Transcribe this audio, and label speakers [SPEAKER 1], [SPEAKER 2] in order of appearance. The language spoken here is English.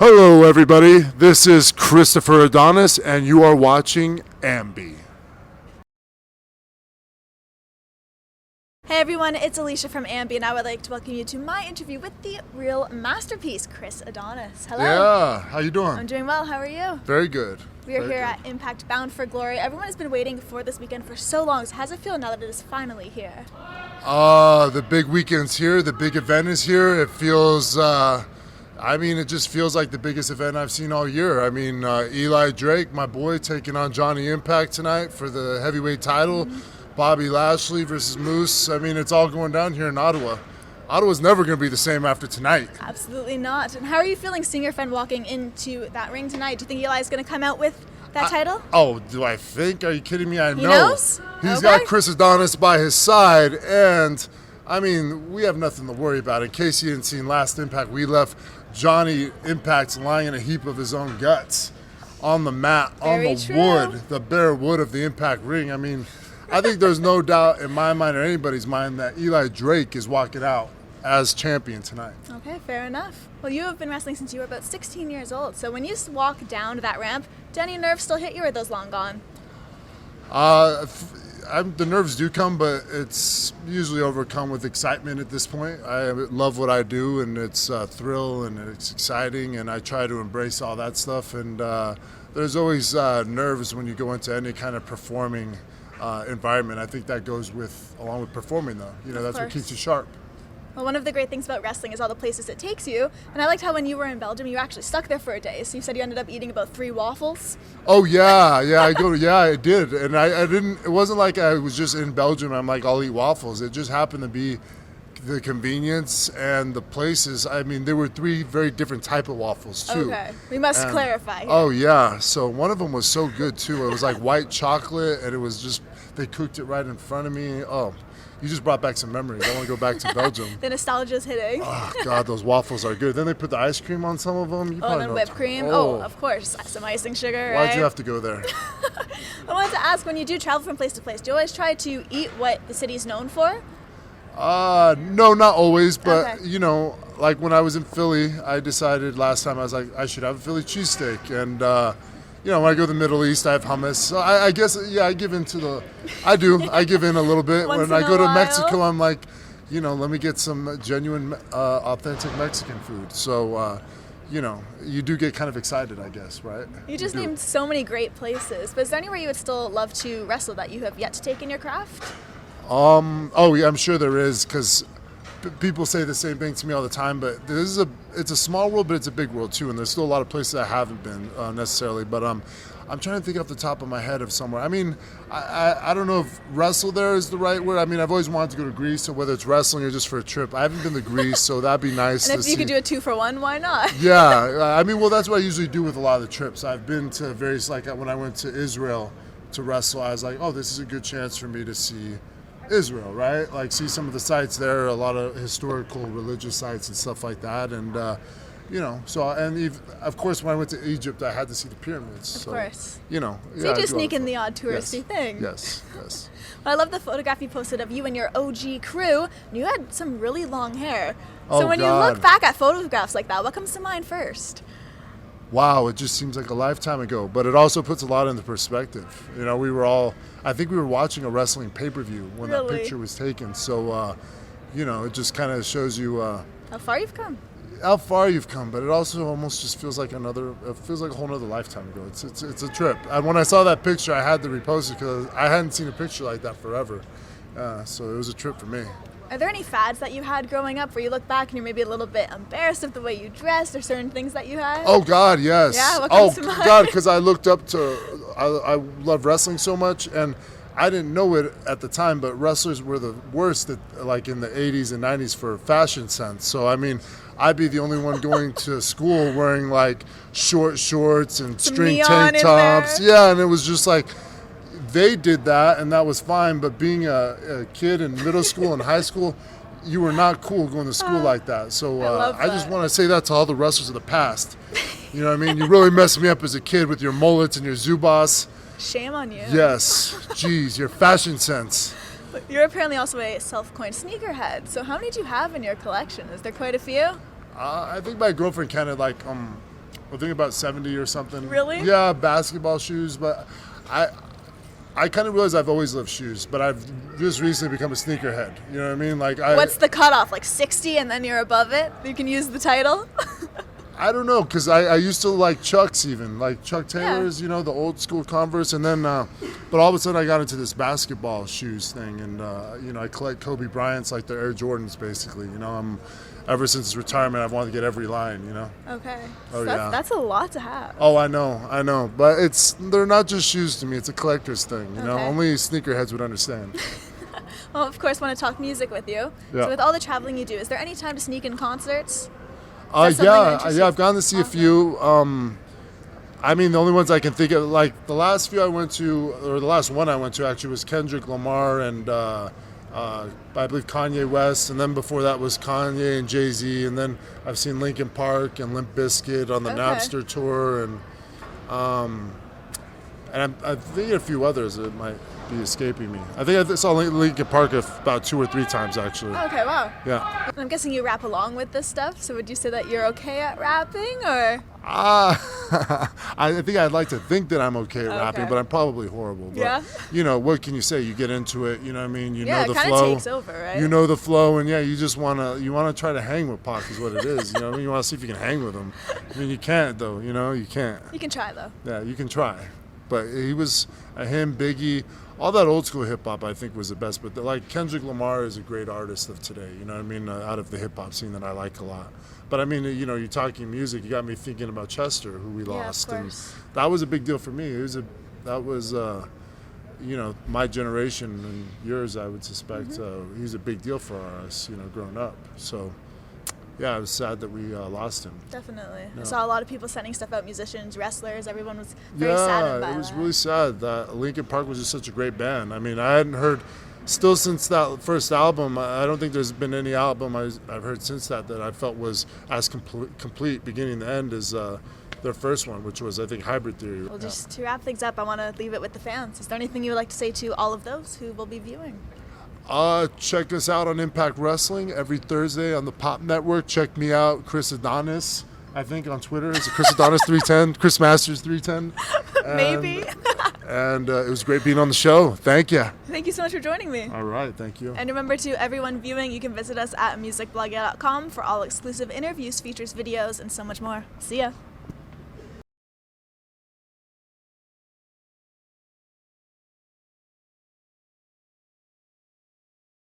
[SPEAKER 1] Hello, everybody. This is Christopher Adonis, and you are watching Ambi.
[SPEAKER 2] Hey everyone, it's Alicia from Ambi, and I would like to welcome you to my interview with the real masterpiece, Chris Adonis. Hello.
[SPEAKER 1] Yeah, how you doing?
[SPEAKER 2] I'm doing well. How are you?
[SPEAKER 1] Very good.
[SPEAKER 2] We are here at Impact Bound for Glory. Everyone has been waiting for this weekend for so long. So how does it feel now that it is finally here?
[SPEAKER 1] The big weekend's here. The big event is here. It feels, it just feels like the biggest event I've seen all year. Eli Drake, my boy, taking on Johnny Impact tonight for the heavyweight title. Bobby Lashley versus Moose. It's all going down here in Ottawa. Ottawa's never going to be the same after tonight.
[SPEAKER 2] Absolutely not. And how are you feeling seeing your friend walking into that ring tonight? Do you think Eli's going to come out with that title?
[SPEAKER 1] Do I think? Are you kidding me? I know.
[SPEAKER 2] He knows?
[SPEAKER 1] He's got Chris Adonis by his side, and we have nothing to worry about. In case you didn't see Last Impact, we left Johnny Impact lying in a heap of his own guts on the mat,
[SPEAKER 2] Very
[SPEAKER 1] on the
[SPEAKER 2] true.
[SPEAKER 1] wood, the bare wood of the Impact ring. I think there's no doubt in my mind or anybody's mind that Eli Drake is walking out as champion tonight.
[SPEAKER 2] Okay, fair enough. Well, you have been wrestling since you were about 16 years old. So when you walk down that ramp, do any nerves still hit you, or are those long gone?
[SPEAKER 1] The nerves do come, but it's usually overcome with excitement at this point. I love what I do, and it's a thrill, and it's exciting, and I try to embrace all that stuff. And there's always nerves when you go into any kind of performing environment. I think that goes along with performing, though. That's what keeps you sharp.
[SPEAKER 2] Well, one of the great things about wrestling is all the places it takes you. And I liked how when you were in Belgium, you actually stuck there for a day. So you said you ended up eating about 3 waffles.
[SPEAKER 1] Oh yeah, I did, and I didn't. It wasn't like I was just in Belgium. I'm like, I'll eat waffles. It just happened to be the convenience and the places. There were 3 very different type of waffles too.
[SPEAKER 2] Okay, we must clarify here.
[SPEAKER 1] Oh yeah, so one of them was so good too. It was like white chocolate, and it was just they cooked it right in front of me. Oh. You just brought back some memories. I want to go back to Belgium.
[SPEAKER 2] The nostalgia's hitting.
[SPEAKER 1] Oh, God, those waffles are good. Then they put the ice cream on some of them.
[SPEAKER 2] And then whipped cream. Oh, of course. Some icing sugar, right?
[SPEAKER 1] Why'd you have to go there?
[SPEAKER 2] I wanted to ask, when you do travel from place to place, do you always try to eat what the city's known for?
[SPEAKER 1] No, not always. But,
[SPEAKER 2] Okay.
[SPEAKER 1] like when I was in Philly, I decided last time, I was like, I should have a Philly cheesesteak. And, when I go to the Middle East, I have hummus. So I guess, I give in to I give in a little bit.
[SPEAKER 2] Once
[SPEAKER 1] When I
[SPEAKER 2] in
[SPEAKER 1] go
[SPEAKER 2] a
[SPEAKER 1] to
[SPEAKER 2] while.
[SPEAKER 1] Mexico, I'm like, let me get some genuine, authentic Mexican food. So, you do get kind of excited, I guess, right?
[SPEAKER 2] You just named so many great places. But is there anywhere you would still love to wrestle that you have yet to take in your craft?
[SPEAKER 1] Oh, yeah, I'm sure there is, because people say the same thing to me all the time, but it's a small world, but it's a big world too, and there's still a lot of places I haven't been necessarily, but I'm trying to think off the top of my head of somewhere. I don't know if wrestle there is the right word. I've always wanted to go to Greece, so whether it's wrestling or just for a trip. I haven't been to Greece, so that'd be nice to see.
[SPEAKER 2] And if you could do a 2-for-1, why not?
[SPEAKER 1] Yeah, that's what I usually do with a lot of the trips. I've been to various, like when I went to Israel to wrestle, I was like, oh, this is a good chance for me to see Israel, right? Like see some of the sites there, a lot of historical religious sites and stuff like that. And, of course, when I went to Egypt, I had to see the pyramids.
[SPEAKER 2] Of course.
[SPEAKER 1] So
[SPEAKER 2] you just sneak in the odd touristy thing.
[SPEAKER 1] Yes.
[SPEAKER 2] Well, I love the photograph you posted of you and your OG crew. And you had some really long hair.
[SPEAKER 1] Oh,
[SPEAKER 2] So when you
[SPEAKER 1] God.
[SPEAKER 2] look back at photographs like that, what comes to mind first?
[SPEAKER 1] Wow, it just seems like a lifetime ago, but it also puts a lot into perspective. I think we were watching a wrestling pay-per-view when that
[SPEAKER 2] Really?
[SPEAKER 1] picture was taken. So, it just kind of shows you
[SPEAKER 2] How far you've come.
[SPEAKER 1] how far you've come, but it also almost just feels like a whole nother lifetime ago. It's a trip. And when I saw that picture, I had to repost it because I hadn't seen a picture like that forever. So it was a trip for me.
[SPEAKER 2] Are there any fads that you had growing up where you look back and you're maybe a little bit embarrassed of the way you dressed or certain things that you had?
[SPEAKER 1] Oh God, yes.
[SPEAKER 2] Yeah, what comes to mind?
[SPEAKER 1] God, because I looked up to, I love wrestling so much, and I didn't know it at the time, but wrestlers were the worst like in the 80s and 90s for fashion sense. So I'd be the only one going to school wearing like short shorts and string
[SPEAKER 2] neon
[SPEAKER 1] tank
[SPEAKER 2] in
[SPEAKER 1] tops.
[SPEAKER 2] there.
[SPEAKER 1] Yeah, and it was just like they did that, and that was fine. But being a kid in middle school and high school, you were not cool going to school like that. So I just want to say that to all the wrestlers of the past. You know what I mean? You really messed me up as a kid with your mullets and your Zubas.
[SPEAKER 2] Shame on you.
[SPEAKER 1] Yes. Jeez, your fashion sense.
[SPEAKER 2] But you're apparently also a self-coined sneakerhead. So how many do you have in your collection? Is there quite a few?
[SPEAKER 1] I think my girlfriend kind of like I think about 70 or something.
[SPEAKER 2] Really?
[SPEAKER 1] Yeah, basketball shoes, but I kind of realize I've always loved shoes, but I've just recently become a sneakerhead. You know what I mean?
[SPEAKER 2] What's the cutoff? Like 60 and then you're above it? You can use the title?
[SPEAKER 1] I don't know, because I used to like Chucks even, like Chuck Taylors, the old school Converse, and then, but all of a sudden I got into this basketball shoes thing, and, I collect Kobe Bryant's, like the Air Jordans, basically, ever since his retirement, I've wanted to get every line,
[SPEAKER 2] Okay.
[SPEAKER 1] Oh,
[SPEAKER 2] So
[SPEAKER 1] yeah.
[SPEAKER 2] that's a lot to have.
[SPEAKER 1] Oh, I know, but they're not just shoes to me, it's a collector's thing,
[SPEAKER 2] Okay.
[SPEAKER 1] Only sneakerheads would understand.
[SPEAKER 2] Well, of course, want to talk music with you.
[SPEAKER 1] Yeah.
[SPEAKER 2] So with all the traveling you do, is there any time to sneak in concerts? That's something that
[SPEAKER 1] Yeah,
[SPEAKER 2] interests you?
[SPEAKER 1] I've gone to see a few. I mean, the only ones I can think of, like the last few I went to, or the last one I went to actually was Kendrick Lamar and I believe Kanye West, and then before that was Kanye and Jay-Z, and then I've seen Linkin Park and Limp Bizkit on the
[SPEAKER 2] Okay.
[SPEAKER 1] Napster tour, and I'm thinking a few others that might be escaping me. I think I saw Linkin Park about 2 or 3 times actually.
[SPEAKER 2] Okay, wow.
[SPEAKER 1] Yeah.
[SPEAKER 2] I'm guessing you rap along with this stuff, so would you say that you're okay at rapping, or?
[SPEAKER 1] I think I'd like to think that I'm okay at rapping,
[SPEAKER 2] Okay.
[SPEAKER 1] but I'm probably horrible. But,
[SPEAKER 2] Yeah?
[SPEAKER 1] what can you say? You get into it, you know what I mean? You
[SPEAKER 2] Yeah,
[SPEAKER 1] know
[SPEAKER 2] it
[SPEAKER 1] the
[SPEAKER 2] kinda
[SPEAKER 1] flow.
[SPEAKER 2] takes over, right?
[SPEAKER 1] You know the flow, and yeah, you just wanna try to hang with Pac is what it is. You know what I mean? You want to see if you can hang with him. I mean, you can't though. You can't.
[SPEAKER 2] You can try, though.
[SPEAKER 1] Yeah, you can try. But he was him, Biggie, all that old school hip hop I think was the best. But like Kendrick Lamar is a great artist of today. You know what I mean? Out of the hip hop scene that I like a lot. But I mean, you're talking music. You got me thinking about Chester, who we
[SPEAKER 2] Yeah, of
[SPEAKER 1] lost,
[SPEAKER 2] course.
[SPEAKER 1] and that was a big deal for me. That was my generation and yours. I would suspect
[SPEAKER 2] Mm-hmm.
[SPEAKER 1] he was a big deal for us. Growing up. So yeah, it was sad that we lost him.
[SPEAKER 2] Definitely. I
[SPEAKER 1] Yeah.
[SPEAKER 2] saw a lot of people sending stuff out, musicians, wrestlers, everyone was very saddened by
[SPEAKER 1] Yeah, it was
[SPEAKER 2] that.
[SPEAKER 1] really sad that Linkin Park was just such a great band. I mean, I hadn't heard, still since that first album, I don't think there's been any album I've heard since that I felt was as complete beginning to end as their first one, which was, I think, Hybrid Theory.
[SPEAKER 2] Well, just to wrap things up, I want to leave it with the fans. Is there anything you would like to say to all of those who will be viewing?
[SPEAKER 1] Check us out on Impact Wrestling every Thursday on the Pop Network. Check me out, Chris Adonis, I think on Twitter. It's Chris Adonis 310, Chris Masters 310.
[SPEAKER 2] Maybe.
[SPEAKER 1] And it was great being on the show. Thank you.
[SPEAKER 2] Thank you so much for joining me.
[SPEAKER 1] All right, thank you.
[SPEAKER 2] And remember, to everyone viewing, you can visit us at musicblogger.com for all exclusive interviews, features, videos, and so much more. See ya.